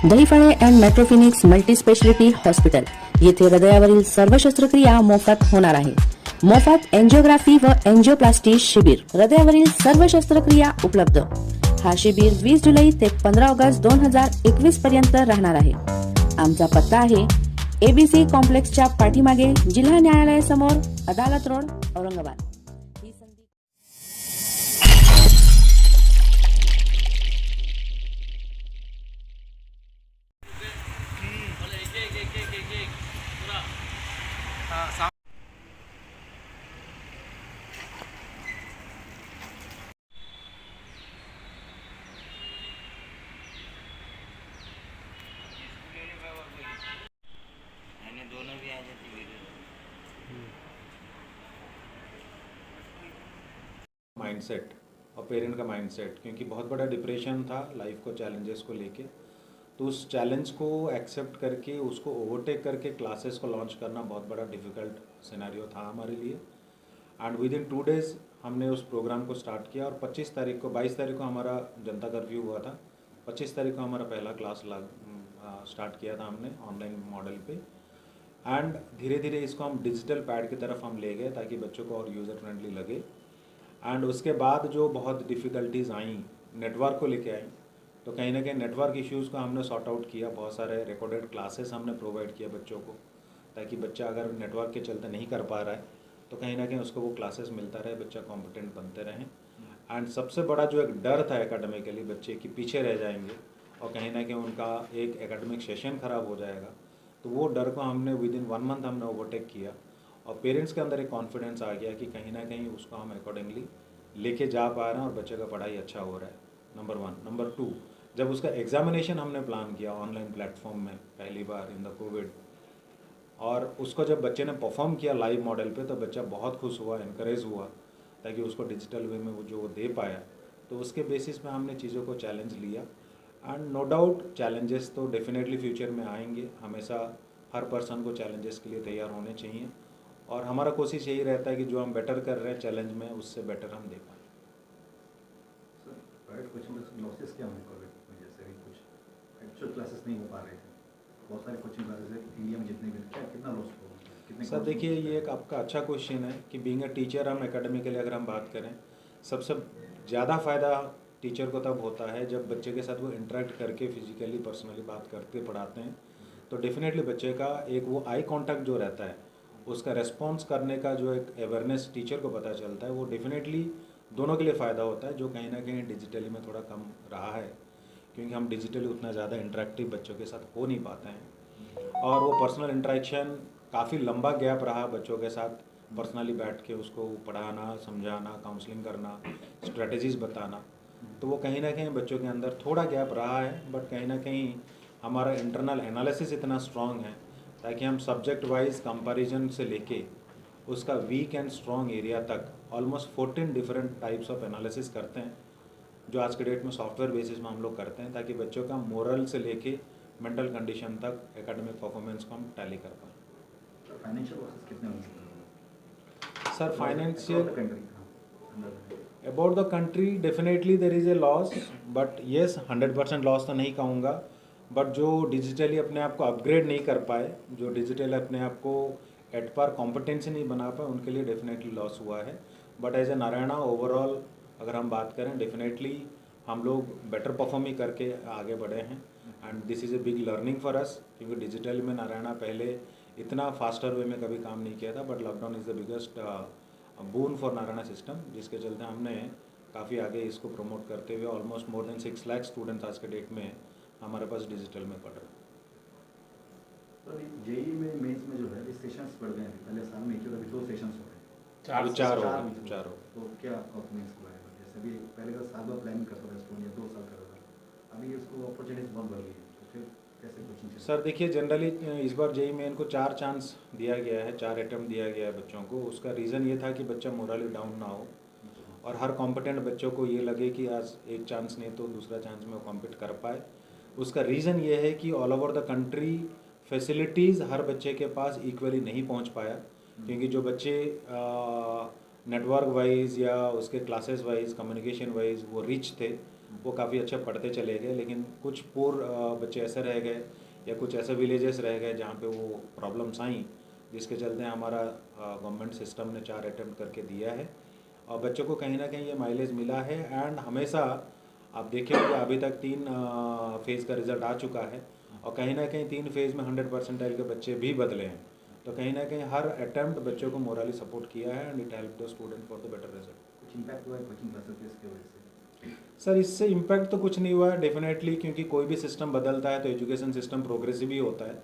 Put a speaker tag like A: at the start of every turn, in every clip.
A: Dahiphale and Metro Phoenix multi specialty hospital येथे हृदयावरील सर्व शस्त्रक्रिया मोफत होणार आहे. मोफत एंजिओग्राफी व एंजिओप्लास्टी शिबिर. हृदयावरील सर्व शस्त्रक्रिया उपलब्ध. हा शिबिर 20 जुलै ते 15 ऑगस्ट 2021 पर्यंत राहणार आहे. आमचा पत्ता आहे ABC कॉम्प्लेक्सच्या पाठीमागे, जिल्हा न्यायालयासमोर, अदालत रोड, औरंगाबाद.
B: दोनों भी आ जाती वीडियो.
C: माइंडसेट और पेरेंट का माइंडसेट, क्योंकि बहुत बड़ा डिप्रेशन था लाइफ को, चैलेंजेस को लेके. तो उस चैलेंज को एक्सेप्ट करके उसको ओवरटेक करके क्लासेस को लॉन्च करना बहुत बड़ा डिफ़िकल्ट सिनेरियो था हमारे लिए. एंड विद इन 2 डेज़ हमने उस प्रोग्राम को स्टार्ट किया और 22 तारीख को हमारा जनता कर्फ्यू हुआ था. 25 तारीख को हमारा पहला क्लास स्टार्ट किया था हमने ऑनलाइन मॉडल पे. एंड धीरे धीरे इसको हम डिजिटल पैड की तरफ हम ले गए ताकि बच्चों को और यूज़र फ्रेंडली लगे. एंड उसके बाद जो बहुत डिफ़िकल्टीज़ आई नेटवर्क को लेके आई, तो कहीं ना कहीं नेटवर्क इश्यूज़ को हमने सॉर्ट आउट किया. बहुत सारे रिकॉर्डेड क्लासेस हमने प्रोवाइड किया बच्चों को, ताकि बच्चा अगर नेटवर्क के चलते नहीं कर पा रहा है तो कहीं ना कहीं उसको वो क्लासेस मिलता रहे, बच्चा कॉम्पिटेंट बनते रहें. एंड सबसे बड़ा जो एक डर था एकेडमिकली बच्चे कि पीछे रह जाएंगे और कहीं ना कहीं उनका एक एकेडमिक सेशन ख़राब हो जाएगा, तो वो डर को हमने विद इन 1 मंथ हमने ओवरटेक किया. और पेरेंट्स के अंदर एक कॉन्फिडेंस आ गया कि कहीं ना कहीं उसको हम अकॉर्डिंगली लेके जा पा रहे हैं और बच्चे का पढ़ाई अच्छा हो रहा है. नंबर 1. नंबर 2, जब उसका एग्जामिनेशन हमने प्लान किया ऑनलाइन प्लेटफॉर्म में पहली बार इन द कोविड, और उसको जब बच्चे ने परफॉर्म किया लाइव मॉडल पे, तो बच्चा बहुत खुश हुआ, इनकरेज हुआ, ताकि उसको डिजिटल वे में वो जो दे पाया. तो उसके बेसिस पे हमने चीज़ों को चैलेंज लिया. एंड नो डाउट चैलेंजेस तो डेफिनेटली फ्यूचर में आएंगे. हमेशा हर पर्सन को चैलेंजेस के लिए तैयार होने चाहिए, और हमारा कोशिश यही रहता है कि जो हम बेटर कर रहे हैं चैलेंज में, उससे बेटर हम दे पाएँ.
D: सर, प्राइवेट कोचिंग में लॉसेस क्या होने कोविड में, जैसे भी कुछ एक्चुअल क्लासेस नहीं हो पा रहे थे, बहुत सारे कोचिंग क्लासेस है इंडिया में जितने भी, क्या कितना लॉस होगा, कितने?
C: सर देखिए, ये एक आपका अच्छा क्वेश्चन है कि बीइंग अ टीचर हम एकेडमिकली अगर हम बात करें, सबसे ज़्यादा फ़ायदा टीचर को तब होता है जब बच्चे के साथ वो इंटरेक्ट करके फिजिकली पर्सनली बात करके पढ़ाते हैं. तो डेफिनेटली बच्चे का एक वो आई कांटेक्ट जो रहता है, उसका रेस्पॉन्स करने का जो एक अवेयरनेस टीचर को पता चलता है, वो डेफिनेटली दोनों के लिए फ़ायदा होता है, जो कहीं ना कहीं डिजिटली में थोड़ा कम रहा है, क्योंकि हम डिजिटली उतना ज़्यादा इंटरेक्टिव बच्चों के साथ हो नहीं पाते हैं. और वो पर्सनल इंटरेक्शन काफ़ी लंबा गैप रहा बच्चों के साथ, पर्सनली बैठ के उसको पढ़ाना, समझाना, काउंसलिंग करना, स्ट्रेटजीज़ बताना. तो वो कहीं ना कहीं बच्चों के अंदर थोड़ा गैप रहा है. बट कहीं ना कहीं हमारा इंटरनल एनालिसिस इतना स्ट्रॉन्ग है ताकि हम सब्जेक्ट वाइज कंपैरिजन से लेके उसका वीक एंड स्ट्रॉन्ग एरिया तक almost 14 different types of analysis करते हैं, जो आज के डेट में सॉफ्टवेयर बेसिस में हम लोग करते हैं, ताकि बच्चों का मोरल से लेके मेंटल कंडीशन तक एकेडमिक परफॉर्मेंस को हम टैली कर पाएँ.
D: फाइनेंशियल लॉसेस कितने हो सकते हैं
C: sir financial
D: country?
C: About the country definitely there is a loss, but yes 100% loss तो नहीं कहूँगा. बट जो डिजिटली अपने आप को अपग्रेड नहीं कर पाए, जो डिजिटल अपने आप को एट पार कॉम्पिटेंसी नहीं बना पाए, उनके लिए डेफिनेटली लॉस हुआ है. But as a Narayana overall अगर हम बात करें, डेफिनेटली हम लोग बेटर परफॉर्म ही करके आगे बढ़े हैं. And this is a big learning for us, क्योंकि डिजिटल में नारायणा पहले इतना फास्टर वे में कभी काम नहीं किया था. But lockdown is the biggest boon for Narayana system, जिसके चलते हमने काफ़ी आगे इसको प्रमोट करते हुए almost more than 6 lakh students आज के डेट में हमारे पास डिजिटल में पढ़ रहे हैं.
D: तो जेई में मेंस में जो है ये सेशंस बढ़ गए हैं. पहले साल में एक अभी 2 सेशंस हो गए, 4 हो. तो क्या परफॉर्मेंस हुआ है? जैसे भी पहले का साल भर प्लान करता था स्टूडेंट, या 2 साल करता था, अभी इसको अपॉर्चुनिटीज बहुत बढ़ गई है. तो फिर कैसे कोचिंग?
C: सर देखिए, जनरली इस बार जेई में इनको 4 चांस दिया गया है, 4 अटैम्प्ट दिया गया है बच्चों को. उसका रीज़न ये था कि बच्चा मोरली डाउन ना हो, और हर कॉम्पिटेंट बच्चों को ये लगे कि आज एक चांस नहीं तो दूसरा चांस में वो कॉम्पीट कर पाए. उसका रीज़न ये है कि all over the country facilities हर बच्चे के पास इक्वली नहीं पहुंच पाया, क्योंकि जो बच्चे नेटवर्क वाइज या उसके क्लासेस वाइज, कम्युनिकेशन वाइज वो रिच थे, वो काफ़ी अच्छे पढ़ते चले गए, लेकिन कुछ पुअर बच्चे ऐसे रह गए या कुछ ऐसे विलेजेस रह गए जहाँ पे वो प्रॉब्लम्स आई, जिसके चलते हमारा गवर्नमेंट सिस्टम ने 4 अटेम्प्ट करके दिया है और बच्चों को कहीं ना कहीं ये माइलेज मिला है। एंड हमेशा आप देखिए अभी तक 3 फेज़ का रिज़ल्ट आ चुका है और कहीं ना कहीं 3 फेज़ में 100 परसेंटाइल के बच्चे भी बदले हैं। तो कहीं ना कहीं हर अटेम्प्ट बच्चों को मोरली सपोर्ट किया है and it help the student for the better result.
D: कुछ इम्पैक्ट हुआ है कोचिंग क्लासेस के इसके वजह से?
C: सर इससे इम्पैक्ट तो कुछ नहीं हुआ है डेफिनेटली, क्योंकि कोई भी सिस्टम बदलता है तो एजुकेशन सिस्टम प्रोग्रेसिव ही होता है,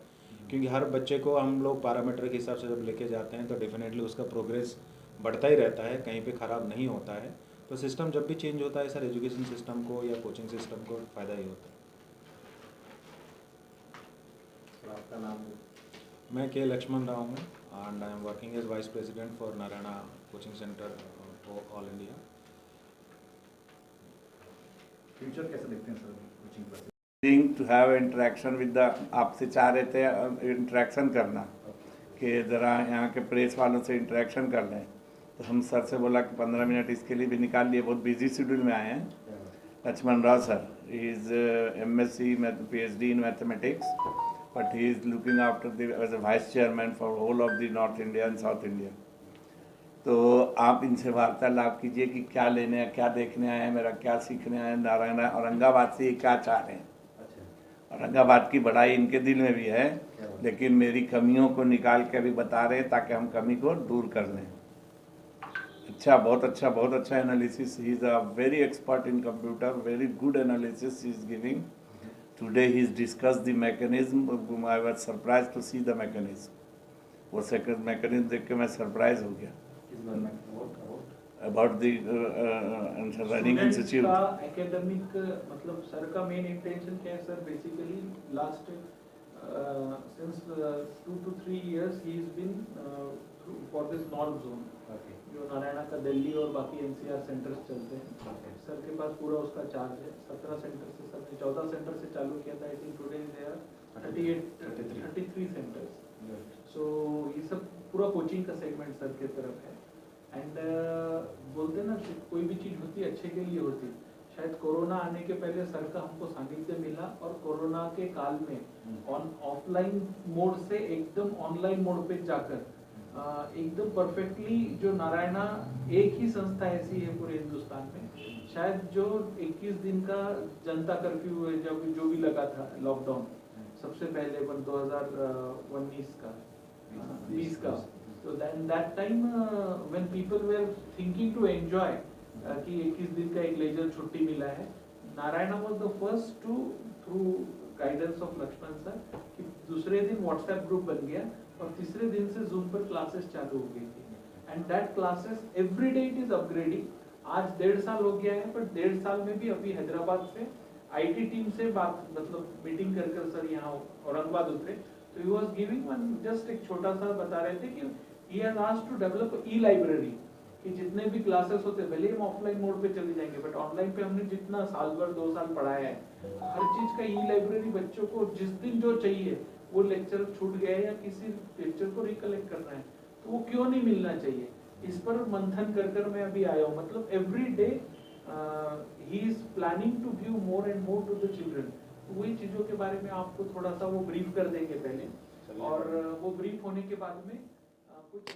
C: क्योंकि हर बच्चे को हम लोग पैरामीटर के हिसाब से जब लेके जाते हैं तो डेफिनेटली उसका प्रोग्रेस बढ़ता ही रहता है, कहीं पे ख़राब नहीं होता है। तो सिस्टम जब भी चेंज होता है सर, एजुकेशन सिस्टम को या कोचिंग सिस्टम को फ़ायदा ही होता है।
D: तो आपका नाम?
C: मैं के लक्ष्मण राव हूँ and I am working as vice president for Narayana coaching centre all India.
D: Future कैसे देखते हैं sir coaching classes?
B: To have interaction with the, आपसे चाह रहे थे इंटरेक्शन करना कि ज़रा यहाँ के प्रेस वालों से इंटरेक्शन कर लें, तो हम सर से बोला कि 15 मिनट इसके लिए भी निकाल लिए। बहुत बिजी शेड्यूल में आए हैं। Laxman Rao sir is MSc PhD in mathematics, but he is looking after as a vice chairman for whole of the North India and South India. तो आप इनसे वार्तालाप कीजिए कि क्या लेने हैं, क्या देखने आए हैं, मेरा क्या सीखने आए हैं, नारायण औरंगाबाद से ये क्या चाह रहे हैं। औरंगाबाद की बड़ाई इनके दिल में भी है, लेकिन मेरी कमियों को निकाल के भी बता रहे हैं ताकि हम कमी को दूर कर लें। अच्छा, बहुत अच्छा analysis. He is a very expert in computer, very good analysis he is giving. Today he is discuss the mechanism. I was surprise to see the mechanism. वो सेकंड मैकेनिज्म देख के मैं सरप्राइज हो गया। About the running institute.
E: Academic मतलब sir का main intention क्या है sir? Basically last since 2 to 3 years he has been for this north zone, जो नारायणा का दिल्ली और बाकी NCR सेंटर्स चलते हैं। सर के पास पूरा उसका चार्ज है। 17 सेंटर से, सर ने 14 सेंटर से चालू किया था। I think today there 33 centres. So ये सब पूरा कोचिंग का सेगमेंट सर के तरफ है। एंड बोलते ना कोई भी चीज़ होती है अच्छे के लिए होती है। शायद कोरोना आने के पहले सर का हमको सानिध्य मिला और कोरोना के काल में ऑफलाइन मोड से एकदम ऑनलाइन मोड पे जाकर एकदम परफेक्टली, जो नारायणा एक ही संस्था ऐसी है पूरे हिंदुस्तान में, शायद जो 21 दिन का जनता कर्फ्यू है जब जो भी लगा था लॉकडाउन सबसे पहले 2019 का 20 का, तो that time when people were thinking to enjoy कि 21 दिन का एक लेजर छुट्टी मिला है, Narayana was the first to through guidance of Laxman sir कि दूसरे दिन व्हाट्सएप ग्रुप बन गया और तीसरे दिन से जूम पर क्लासेस चालू हो गई थी। And that classes every day it is upgrading. आज 1.5 साल हो गया है, पर 1.5 साल में भी अभी हैदराबाद से IT टीम से बात मतलब मीटिंग कर सर यहाँ औरंगाबाद उतरे, तो he was giving one just एक छोटा सा बता रहे थे कि he has asked to develop e-library कि जितने भी क्लासेस होते हैं भले हम ऑफलाइन मोड पे चले जाएंगे, बट ऑनलाइन पे हमने जितना साल भर 2 साल पढ़ाया है, हर चीज का ई-लाइब्रेरी बच्चों को जिस दिन जो चाहिए, वो लेक्चर छूट गया है या किसी लेक्चर को रिकलेक्ट करना है तो वो क्यों नहीं मिलना चाहिए, इस पर मंथन कर मैं अभी आया हूँ। मतलब every day he is planning to give more and more to the children. वही चीजों के बारे में आपको थोड़ा सा वो ब्रीफ कर देंगे पहले, और वो ब्रीफ होने के बाद में कुछ